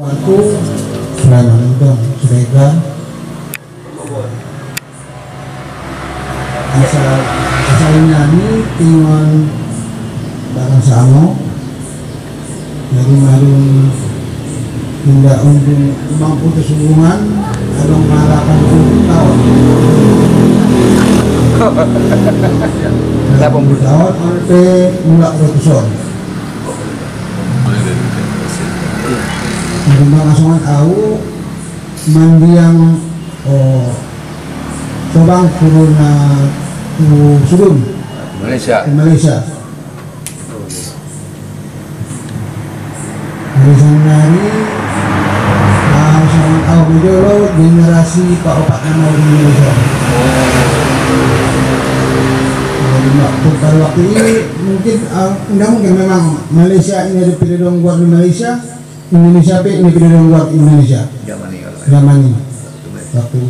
Waktu Sulaiman itu Suregar asalnya ini tinggal barang sama jadi marun tidak untuk mampu hubungan atau mengharapkan 10 tahun 80 tahun sampai mulai ratusan Rumah Kasungan tahu mandiang Sobang Corona Sudun Malaysia. Dari sana ini Kasungan tahu dulu generasi Pak Opak Kanal di Malaysia. Pada waktu ini mungkin mungkin memang Malaysia ini ada periode buat di Malaysia. Indonesia ini periode luar Indonesia zaman ini waktu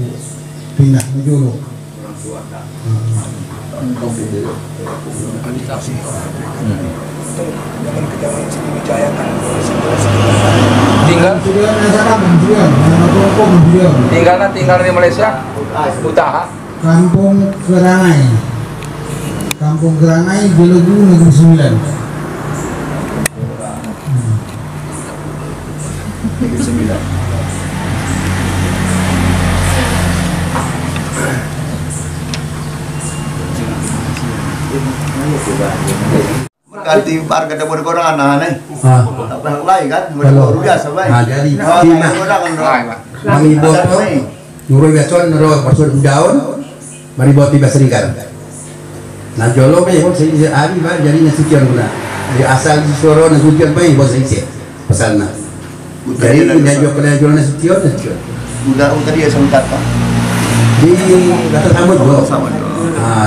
pindah ke Jolo tinggal di Malaysia Utara Kampung Kerangai Jelogu Negeri Sembilan ganti harga dapur orang anak-anak tak lain kan luar biasa baik jadi kami boto nurul biason nurul pasur daun mari buat tiba serikan nah jolo me pun saya hari bah jadi nasucian guna di asal di suara nasucian baik buat saya pesanna jadi dia jual jual nasucian udah dia sempat pak di kata sambut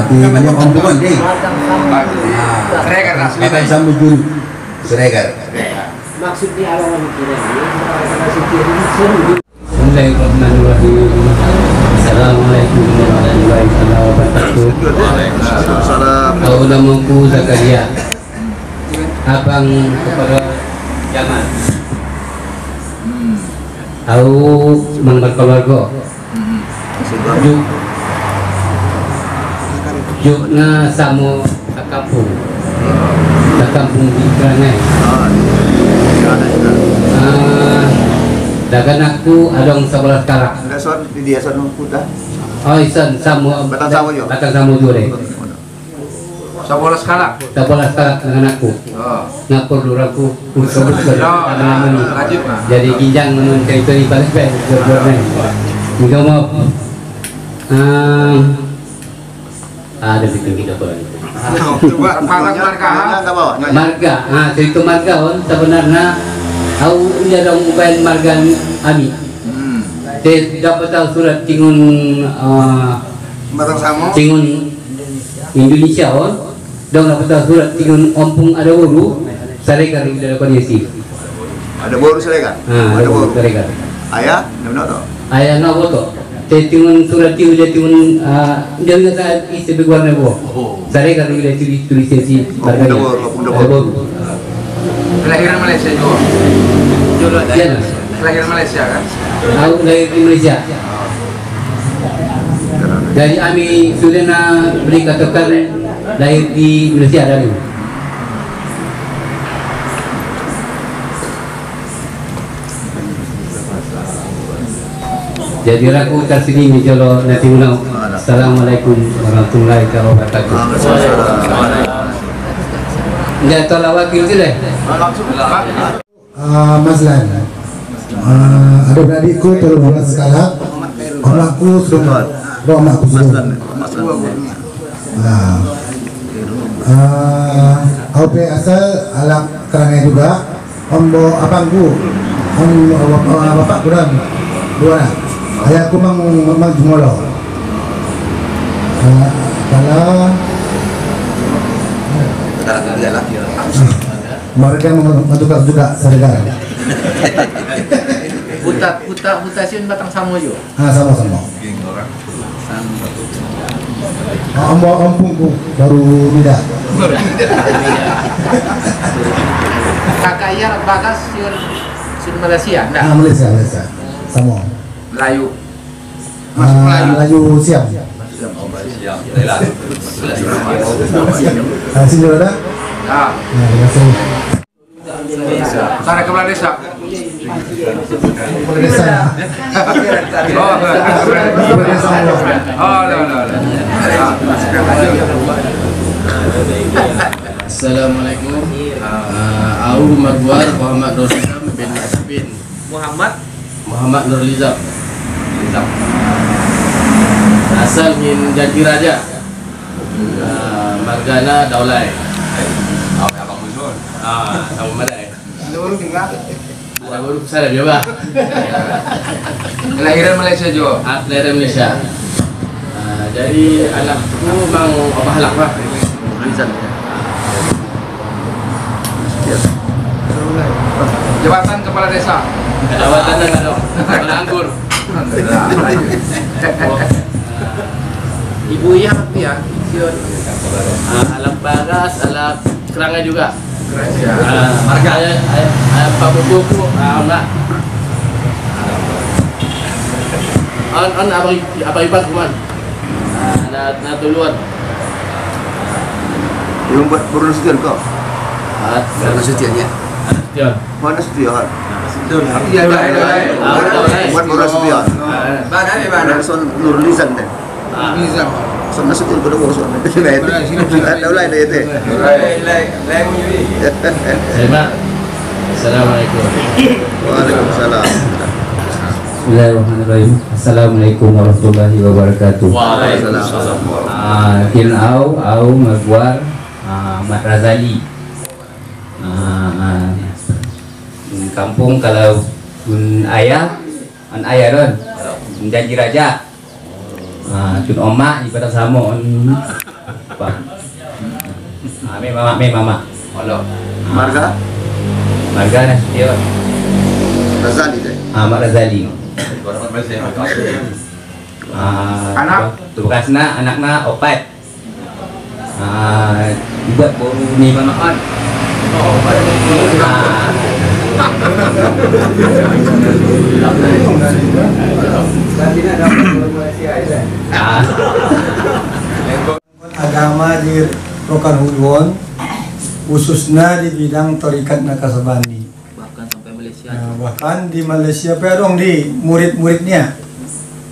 di mana ombuman deh Seregar asli akan sambut juru Seregar maksudnya alamat Assalamualaikum warahmatullahi wabarakatuh. Kau namaku Zakaria, abang kepada Jamal. Aku mangkat keluarga. Jukna samo kampung di Kerangai. Dagan aku adong 11 karak. di dia son kuda Oh isan samo batang samo jure. 11 karak 11 karak dengan aku. Ngapur duraku usut jadi kijang menun teritori balik berbuat juga mau ada di pinggir apa marga cerita marga on sebenarnya aku jarang bukan marga ami saya dapat tahu surat tingun tingun Indonesia on dong dapat tahu surat tingun ompung ada uru Seregar dari kondisi ada baru Seregar ada baru Seregar ayah benar ayah nak foto tingun surat tingun dia tingun dia kata isi beguar nebo Seregar dia tulis si marga ada baru kelahiran Malaysia juga kelahiran Malaysia kan aku lahir di Malaysia dari kami sudah beli katakan lahir di Malaysia dari jadi aku tersini kalau nanti ulang. Assalamualaikum warahmatullahi wabarakatuh. Enggak tahu wakil tu deh. Mas Lan adik-adikku terlalu sekarang anakku sudah anakku sudah OP asal alam Kerangai juga ombo abangku bapak kurang dua ayahku mang jumolo kalau mereka mengajukan juga Seregar. Mutasiun batang samo yo. Sama-sama. Ompungku baru beda. Kakak iya bagas yun Malaysia, enggak? Malaysia sama Melayu. Melayu siap sini ada Ah, terima kasih sana kepala desa. kepala desa Oh, kepala desa. Oh, no. Assalamualaikum. Aku Marwar Muhammad Nurlizam bin Asbin. Muhammad Nurlizam. Asal min Jati Raja. Margana Daulai. Sama Madai. Baru saya dia bah. Kelahiran Malaysia juga. Kelahiran Malaysia. Jadi anakku memang Abah Halak lah. Jabatan kepala desa. Jabatan enggak dong. Kepala anggur. Ibu iya apa ya? Alat bagas, alat kerangga juga. Marga Pak Buku, enggak. Apa ibat kuman? Na tuluan. Belum buat Nasution kok. Nasutionnya. Mana Nasution? Iya, Buat Nasution. Mana Son Nurlizam deh. Son Nasution pada bosan. Ada lain deh itu. Assalamualaikum. Waalaikumsalam. Bismillahirrahmanirrahim. Assalamualaikum warahmatullahi wabarakatuh. Waalaikumsalam. Au Marwar Mat Razali. Kampung kalau ayah don Janji Raja. Cun oma ibadah sama apa? Mama. Halo. Marga Nasution. Razali deh. Mat Razali. Anak? Tugasna anakna opat. Buat baru ni mamaan. Agama di Rokan Hudwon khususnya di bidang Torikat Nakasabandi. Bahkan sampai Malaysia. Bahkan di Malaysia pedong di murid-muridnya.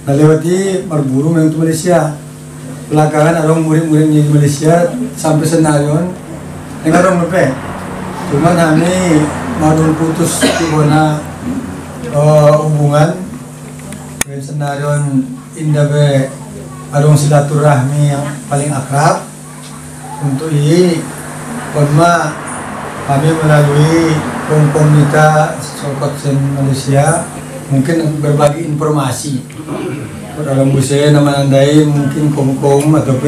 Nah, lewati berburu memang ke Malaysia. Belakangan ada murid-muridnya di Malaysia sampai senarion dengan orang berpe. Cuman kami madun putus di mana hubungan dengan senarion indah be adong silaturahmi yang paling akrab untuk ini karena kami melalui komunitas Sokotsen Malaysia mungkin berbagi informasi dalam busnya nama andai mungkin kom atau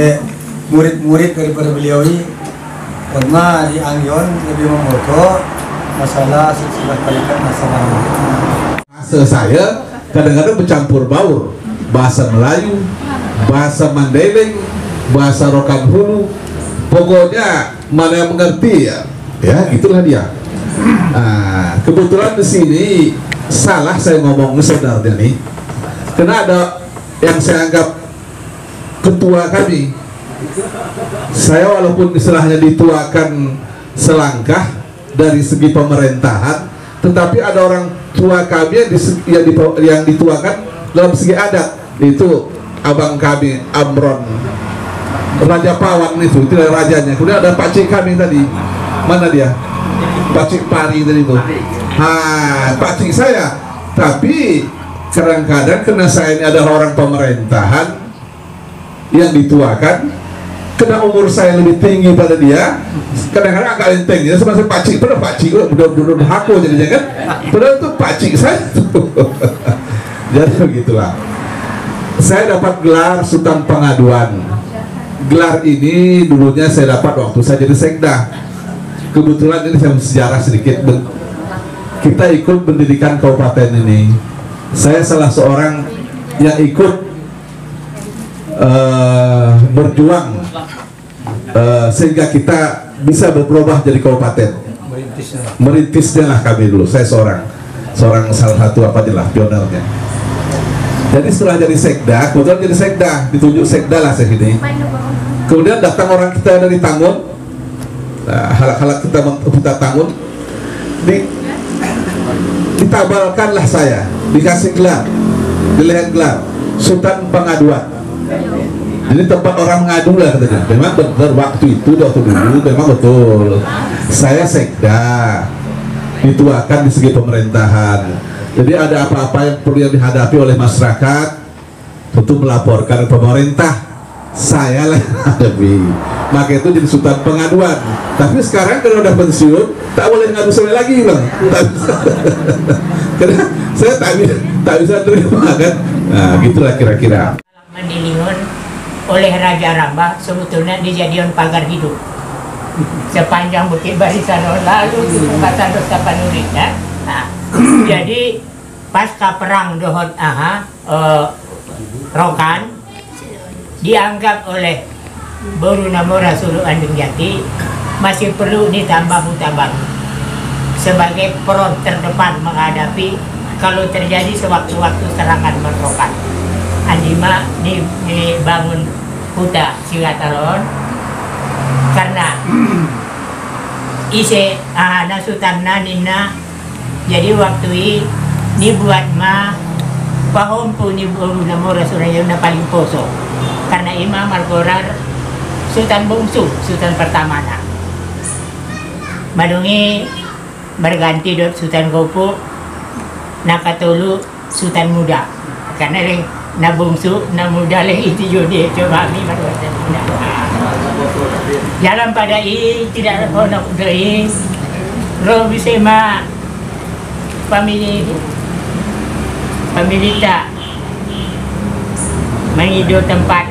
murid-murid daripada beliau ini karena di Angyon lebih memoto masalah silsilah tarikat Nakasabandi. Bahasa saya kadang-kadang bercampur baur, bahasa Melayu, bahasa Mandailing, bahasa Rokan Hulu, pokoknya mana yang mengerti ya itulah dia. Kebetulan di sini salah saya ngomong sebenarnya nih, karena ada yang saya anggap ketua kami. Saya walaupun istilahnya dituakan selangkah dari segi pemerintahan, tetapi ada orang tua kami yang dituakan dalam segi adat. Itu abang kami Amron Raja Pawan itu dari rajanya. Kemudian ada pakcik kami tadi, mana dia? Pakcik Pari tadi itu. Pakcik saya. Tapi kadang-kadang karena saya ini adalah orang pemerintahan yang dituakan, karena umur saya lebih tinggi pada dia, kadang-kadang agak enteng ya, sebenarnya pakcik, padahal pakcik udah haku jadinya kan, padahal itu pakcik saya. Jadi begitulah. Saya dapat gelar Sultan Pengaduan. Gelar ini dulunya saya dapat waktu saya jadi sekda. Kebetulan ini saya sejarah sedikit. Kita ikut pendidikan kabupaten ini. Saya salah seorang yang ikut berjuang sehingga kita bisa berubah jadi kabupaten. Merintisnya lah kami dulu. Saya seorang. salah satu apa aja lah pionernya. Jadi setelah jadi sekda, kemudian jadi sekda, ditunjuk sekda lah segini. Kemudian datang orang kita dari Tangun, nah, halak-halak kita Tangun, ditabalkanlah saya, dikasih gelar, dilihat gelar, Sultan Pengaduan. Jadi tempat orang mengadu lah katanya. Memang benar waktu itu, waktu dulu memang betul. Saya sekda, dituakan di segi pemerintahan. Jadi ada apa-apa yang perlu yang dihadapi oleh masyarakat, tentu melaporkan ke pemerintah. Saya lah hadapi. Maka itu jadi Sultan Pengaduan. Tapi sekarang kalau udah pensiun, tak boleh ngadu saya lagi bang. Karena saya tak bisa terima kan. Nah gitulah kira-kira. Mandiliun oleh Raja Rambah sebetulnya dijadikan pagar hidup sepanjang Bukit Barisan lalu di Pembatan Dosa Panurit ya. Nah, jadi pasca perang Dohot Rokan dianggap oleh Boru Namora Sulu Andung Jati masih perlu ditambah hutabang sebagai front terdepan menghadapi kalau terjadi sewaktu-waktu serangan Rokan. Andima dibangun huta Singatalon karena ise nasutanna nina jadi waktu ini buat ma pahom pun ni Boru Namora Suraya na paling poso karena Imam Margorar Sultan Bungsu Sultan pertama na madungi berganti dot Sultan Gopo nakatulu Sultan Muda karena leh na bungsu na muda leh itu jodi coba kami berbuat jalan pada tidak honok dari ro bisema pamilita mengido tempat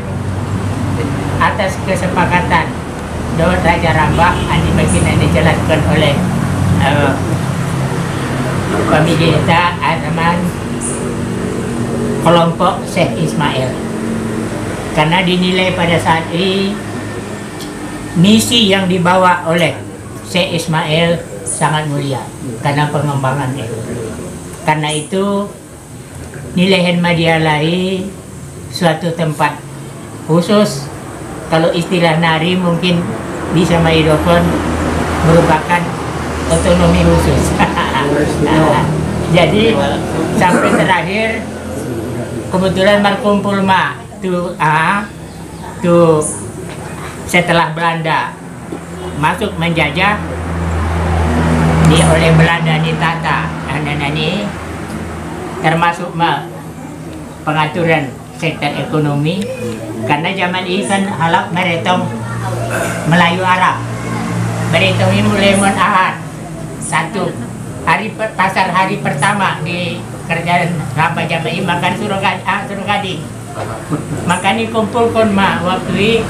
atas kesepakatan Dawat Raja Rambah andi bagian dijelaskan oleh pamilita Arman kelompok Syekh Ismail karena dinilai pada saat ini misi yang dibawa oleh Syekh Ismail sangat mulia karena pengembangan itu. Karena itu nilai Madialai suatu tempat khusus kalau istilah nari mungkin bisa maidokon merupakan otonomi khusus. Jadi sampai terakhir kebetulan berkumpul tuh setelah Belanda masuk menjajah oleh Belanda ditata ini termasuk pengaturan sektor ekonomi karena zaman ini kan halap meretong Melayu Arab meretong ini mulai Ahad satu pasar hari pertama di kerjaan Rambah Jama'i makan surugadi makanya kumpulkan waktu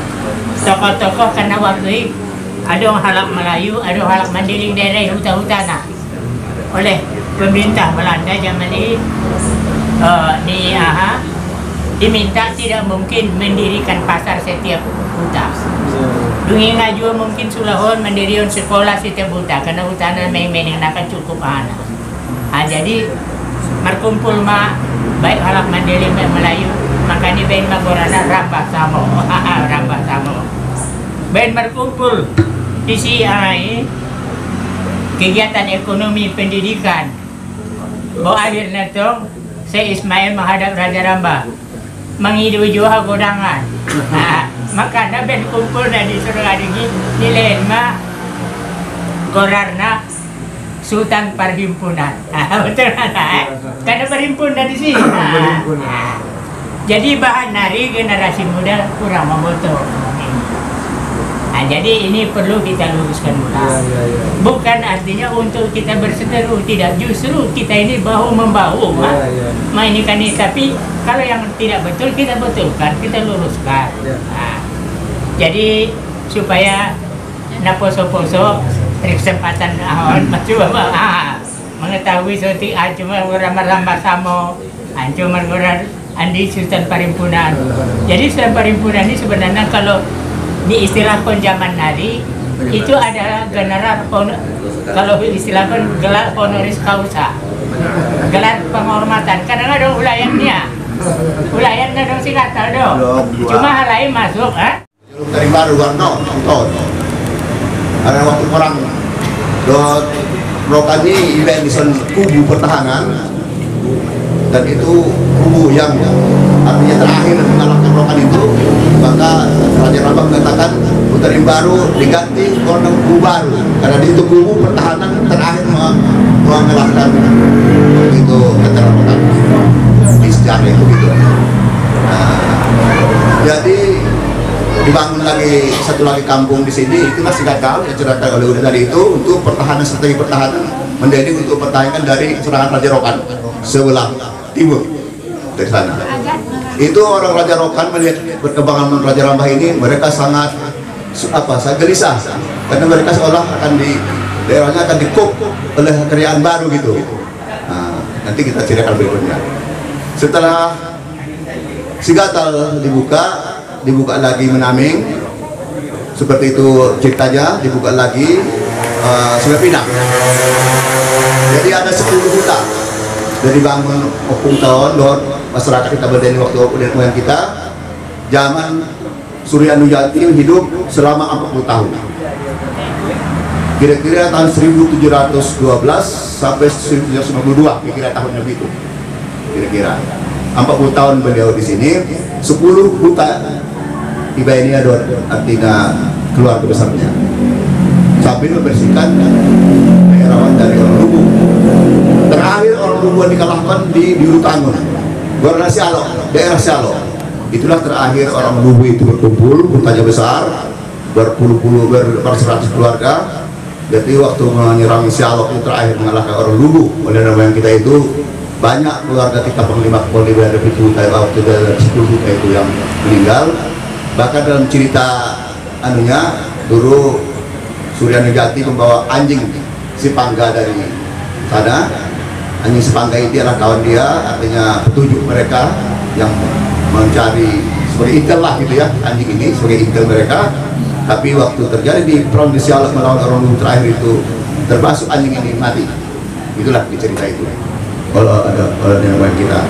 tokoh-tokoh karena waktu ada orang halak Melayu, ada orang halak Mandiling daerah hutan-hutana oleh pemerintah Belanda zaman ini diminta tidak mungkin mendirikan pasar setiap hutan. Dungi ngaju mungkin sulahon mendirikan sekolah setiap hutan karena hutan main-main yang akan cukup anak. Jadi berkumpul baik halak Mandiling dan Melayu makanya ben magorana Rambah Samo Rambah Samo ben berkumpul di CI kegiatan ekonomi pendidikan bahwa akhirnya tuh Syekh Ismail menghadap Raja Rambah mengidu juha godangan makanya ben kumpul dan disuruh adigi nilai gorarna Sultan Perhimpunan betul karena perhimpunan di sini jadi bahan nari generasi muda kurang membutuh. Jadi ini perlu kita luruskan ulang. Bukan artinya untuk kita berseteru, tidak, justru kita ini bahu membahu mainkan ini. Tapi kalau yang tidak betul kita betulkan, kita luruskan. Jadi supaya naposo-poso kesempatan ahon coba mengetahui seperti cuma Rambah Samo, cuma Andi Sultan Perhimpunan. Jadi Sultan Perhimpunan ini sebenarnya kalau di istilah zaman nari itu adalah general kalau istilahkan gelar honoris causa gelar penghormatan karena ada ulayannya dong si kata dong cuma hal lain masuk dari baru Warno nonton ada waktu perang Rokan ini event di kubu pertahanan dan itu kubu yang artinya terakhir mengalahkan Rokan itu, maka Raja Rambang mengatakan Putarim Baru diganti oleh kubu baru karena itu kubu pertahanan terakhir mengalahkan itu Raja Rambang di sejarah itu gitu. Jadi dibangun lagi satu lagi kampung di sini, itu masih gagal yang cerita oleh udah tadi itu untuk pertahanan, strategi pertahanan menjadi untuk pertahanan dari serangan Raja Rokan sebelah timur dari sana. Itu orang Raja Rokan melihat perkembangan Raja Rambah ini, mereka sangat gelisah karena mereka seolah akan di daerahnya akan dikuk oleh kerajaan baru gitu. Nanti kita ceritakan berikutnya. Setelah Sigatal dibuka lagi Menaming, seperti itu ceritanya, dibuka lagi Sungai Pinang. Jadi ada 10 huta dari bangun opung tahun masyarakat kita berdiri waktu nenek moyang kita zaman Suryanujati hidup selama 40 tahun. Kira-kira tahun 1712 sampai 1792, kira-kira tahunnya begitu. Kira-kira 40 tahun beliau di sini, 10 huta Iba ini ada artinya keluarga besarnya sambil membersihkan daerah dari orang Lubu. Terakhir orang Lubu dikalahkan di Rutangun, Warna Sialo, daerah Sialo. Itulah terakhir orang Lubu itu berkumpul, hutanya besar, berpuluh-puluh, beratus keluarga. Jadi waktu menyerang Sialo itu terakhir mengalahkan orang Lubu. Oleh nama yang kita itu banyak keluarga kita penglima dari itu waktu dari 10 huta itu yang meninggal. Bahkan dalam cerita anunya dulu Suryanujati membawa anjing Sipangga dari sana. Anjing Sipangga itu adalah kawan dia, artinya petunjuk mereka yang mencari sebagai intel lah gitu ya, anjing ini sebagai intel mereka. Tapi waktu terjadi di perang di Sialak melawan orang Lubu terakhir itu terbasuk anjing ini mati. Itulah di cerita itu. Kalau ada yang kita.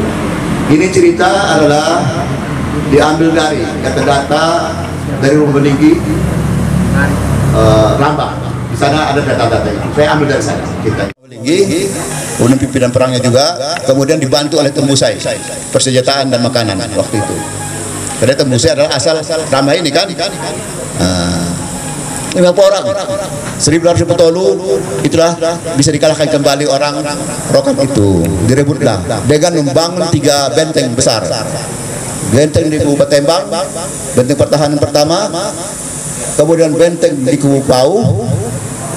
Ini cerita adalah diambil dari data-data dari Rumah Beninggi Rambang. Di sana ada data-datanya. Saya ambil dari sana. Kita Beninggi, kemudian pimpinan perangnya juga, kemudian dibantu oleh Tembusai, persenjataan dan makanan waktu itu. Karena Tembusai adalah asal Rambah ini kan. 50 orang 1200 petolu itulah bisa dikalahkan kembali orang Rokan itu. Direbutlah dengan membangun 3 benteng besar. Benteng di Kubu Batembang, benteng pertahanan pertama, kemudian benteng di Kubu Pau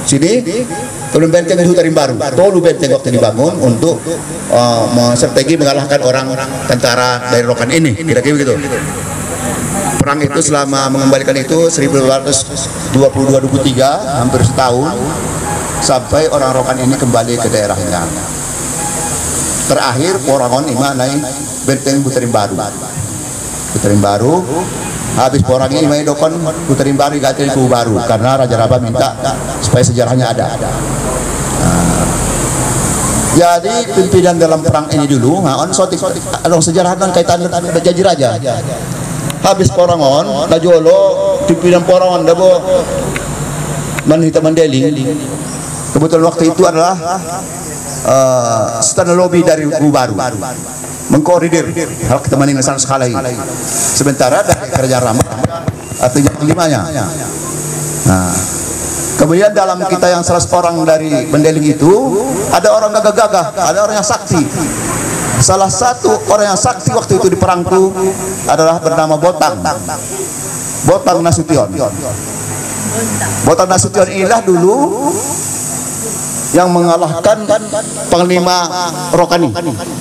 sini, kemudian benteng di Hutarim Baru. Tolu benteng waktu dibangun untuk strategi mengalahkan orang tentara dari Rokan ini, kira-kira begitu. Perang itu selama mengembalikan itu 1822-23, hampir setahun, sampai orang Rokan ini kembali ke daerahnya. Terakhir Porangon ima naik benteng Hutarim Baru. Hutarim Baru, habis Porang ini main dokon Hutarim Baru ganti Kubu Baru karena Raja Rambah minta supaya sejarahnya ada. Jadi pimpinan dalam perang ini dulu, sejarah kan kaitan dengan janji raja. Habis Porangon, Najolo, pimpinan Porangon, dabo Manhita Mandeli. Kebetulan waktu itu adalah stand lobby dari Kubu Baru, mengkoordinir hal ketemuan dengan sekali. Sementara dari Kerajaan Rambah, artinya kelimanya. Nah, kemudian dalam kita yang 100 orang dari Mendeling itu, ada orang gagah-gagah, ada orang yang sakti. Salah satu orang yang sakti waktu itu di perangku adalah bernama Botang Nasution. Botang Nasution inilah dulu yang mengalahkan Panglima Rokani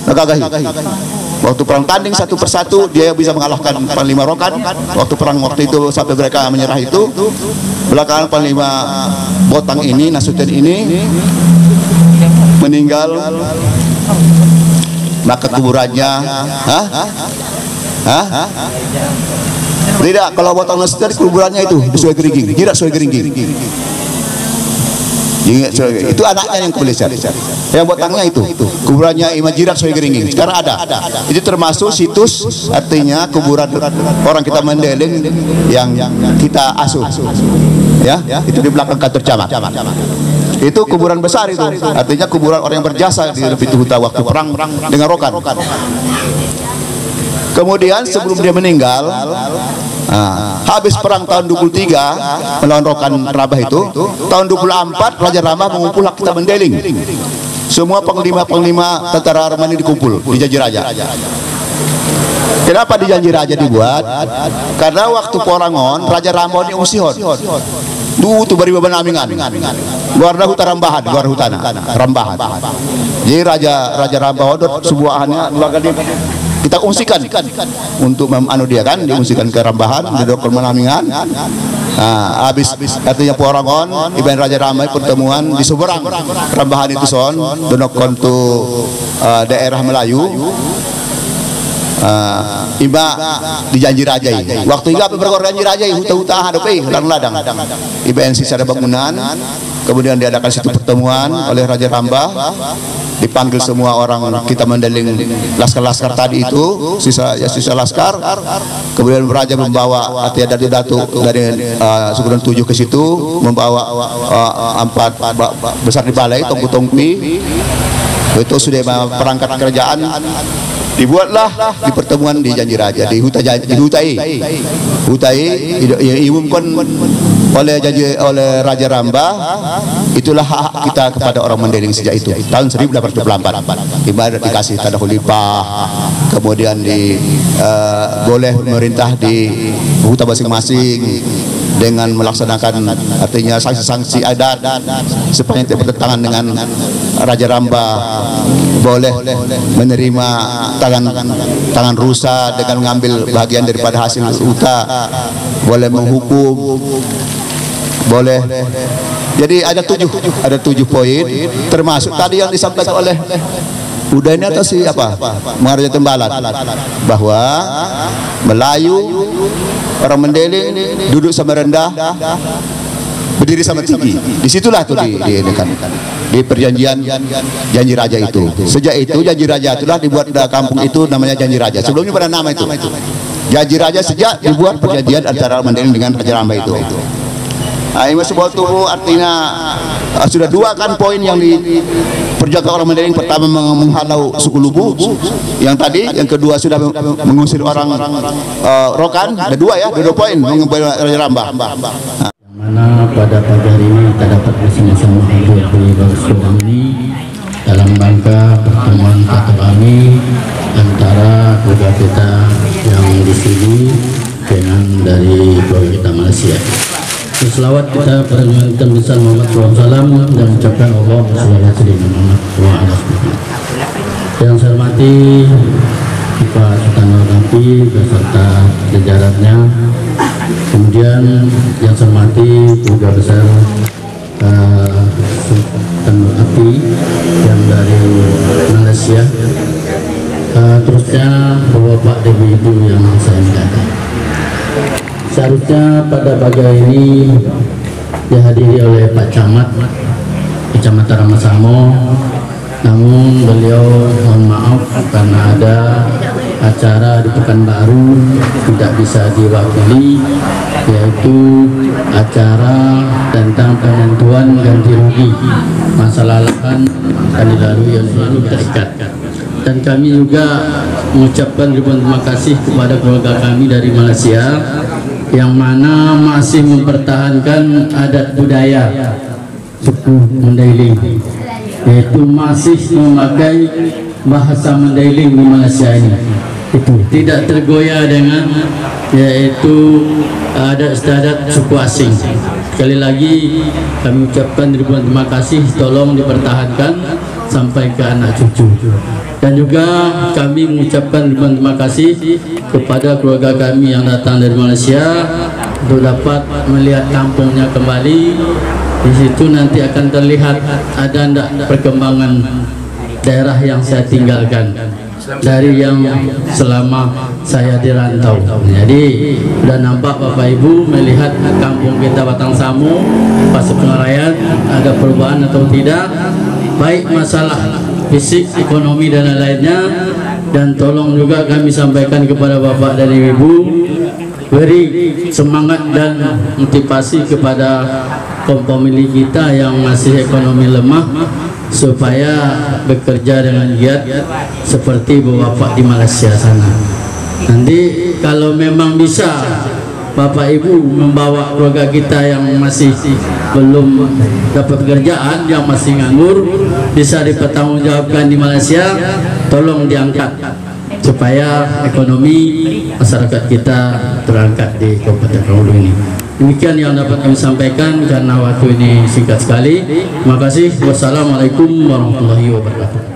Nagagahi. Waktu perang tanding satu persatu dia bisa mengalahkan Panglima Rokan. Waktu perang waktu itu sampai mereka menyerah itu, belakangan Panglima Botang ini Nasution ini meninggal. Maka kuburannya, tidak, kalau Botang Nasution kuburannya itu di Sungai Geringging, tidak Sungai Geringging. Itu anaknya yang ke Malaysia. Yang botangnya itu kuburannya Imam Jirat Soe Geringing. Sekarang ada. Itu termasuk situs, artinya kuburan orang kita Mandailing yang kita asuh. Ya, itu di belakang kantor camat. Itu kuburan besar itu, artinya kuburan orang yang berjasa di Pitu Huta waktu perang dengan Rokan. Kemudian sebelum dia meninggal, habis perang tahun 23 melawan Rokan Rabah itu, tahun 24 Raja Rambah mengumpul kita Mandailing. Semua panglima-panglima tentara Armani dikumpul di Janji Raja. Kenapa di Janji Raja dibuat? Karena waktu Porangon Raja Rambah ini usihon. Dulu tu beri beban amingan. Guarda hutan Rambahan, guarda hutana Rambahan. Jadi Raja Rambah odot sebuahannya kita ungsikan untuk dia kan, diungsikan ke Rambahan, di dokter Menamingan. Habis artinya Porangon, Iban Raja Rambah pertemuan di seberang Rambahan itu son, donokon tu daerah Melayu. Iba di Janji Raja ini. Waktu iba berkorban Janji Raja huta-huta hadapi ladang-ladang. Iba yang sisa ada bangunan. Kemudian diadakan situ pertemuan oleh Raja Rambah. Dipanggil semua orang kita Mandailing laskar-laskar tadi itu, sisa laskar. Kemudian Raja membawa artinya dari Datuk dari Sukuran 7 ke situ, membawa 4 besar di balai tongku-tongkui. Itu sudah perangkat kerajaan. Dibuatlah di pertemuan di Janji Raja di Hutai diumumkan oleh Raja Rambah. Itulah hak kita kepada orang Mandailing sejak itu tahun 1824. Ibarat dikasih tanah khalifah, kemudian boleh merintah di hutan masing-masing dengan melaksanakan artinya sanksi-sanksi adat sepanjang tidak bertentangan dengan Raja Rambah, boleh menerima tangan rusa dengan mengambil bagian daripada hasil huta, boleh menghukum, boleh. Jadi ada 7 poin, termasuk tadi yang disampaikan oleh Udayana atau si apa Maharaja Tembalan, bahwa Melayu orang Mandailing duduk sama rendah, berdiri sama tinggi. Disitulah tuh di perjanjian Janji Raja itu. Sejak itu Janji Raja itulah dibuat kampung itu namanya Janji Raja. Sebelumnya pada nama itu Janji Raja sejak dibuat perjanjian antara Mandailing dengan Raja Rambah itu. Ini sebuah tubuh artinya sudah 2 kan poin yang diperjuangkan orang Mandailing. Pertama menghalau suku Lubu yang tadi, yang kedua sudah mengusir orang Rokan. Ada 2 poin mengubah Raja Rambah. Mana pada pagi hari ini kita dapat bersama-sama hadir di Bagus ini dalam rangka pertemuan silaturahmi antara keluarga kita yang di sini dengan dari keluarga kita Malaysia. Selawat kita perjuangkan besar Muhammad SAW dan mengucapkan Allah Muhammad yang saya hormati Pak Sultan Napi beserta jajarannya. Kemudian yang saya hormati keluarga besar Sultan Napi yang dari Malaysia. Terusnya Bapak dan Ibu yang saya muliakan. Seharusnya pada pagi ini dihadiri oleh Pak Camat Kecamatan Ramasamo, namun beliau mohon maaf karena ada acara di Pekanbaru tidak bisa diwakili, yaitu acara tentang penentuan ganti rugi masalah lahan yang dilalui oleh terikat. Dan kami juga mengucapkan ribuan terima kasih kepada keluarga kami dari Malaysia yang mana masih mempertahankan adat budaya suku Mandailing, yaitu masih memakai bahasa Mandailing di Malaysia ini. Itu tidak tergoyah dengan yaitu adat istiadat suku asing. Sekali lagi kami ucapkan ribuan terima kasih, tolong dipertahankan sampai ke anak cucu. Dan juga kami mengucapkan ribuan terima kasih kepada keluarga kami yang datang dari Malaysia untuk dapat melihat kampungnya kembali. Di situ nanti akan terlihat ada perkembangan daerah yang saya tinggalkan dari yang selama saya dirantau. Jadi udah nampak Bapak Ibu melihat kampung kita Batang Samu, Pasupengarayan ada perubahan atau tidak, baik masalah fisik, ekonomi dan lain-lainnya. Dan tolong juga kami sampaikan kepada Bapak dan Ibu, beri semangat dan motivasi kepada kaum pemilih kita yang masih ekonomi lemah supaya bekerja dengan giat seperti Bapak di Malaysia sana. Nanti kalau memang bisa Bapak Ibu membawa keluarga kita yang masih belum dapat pekerjaan, yang masih nganggur, bisa dipertanggungjawabkan di Malaysia, tolong diangkat supaya ekonomi masyarakat kita terangkat di Kabupaten Penghulu ini. Demikian yang dapat kami sampaikan karena waktu ini singkat sekali. Terima kasih. Wassalamualaikum warahmatullahi wabarakatuh.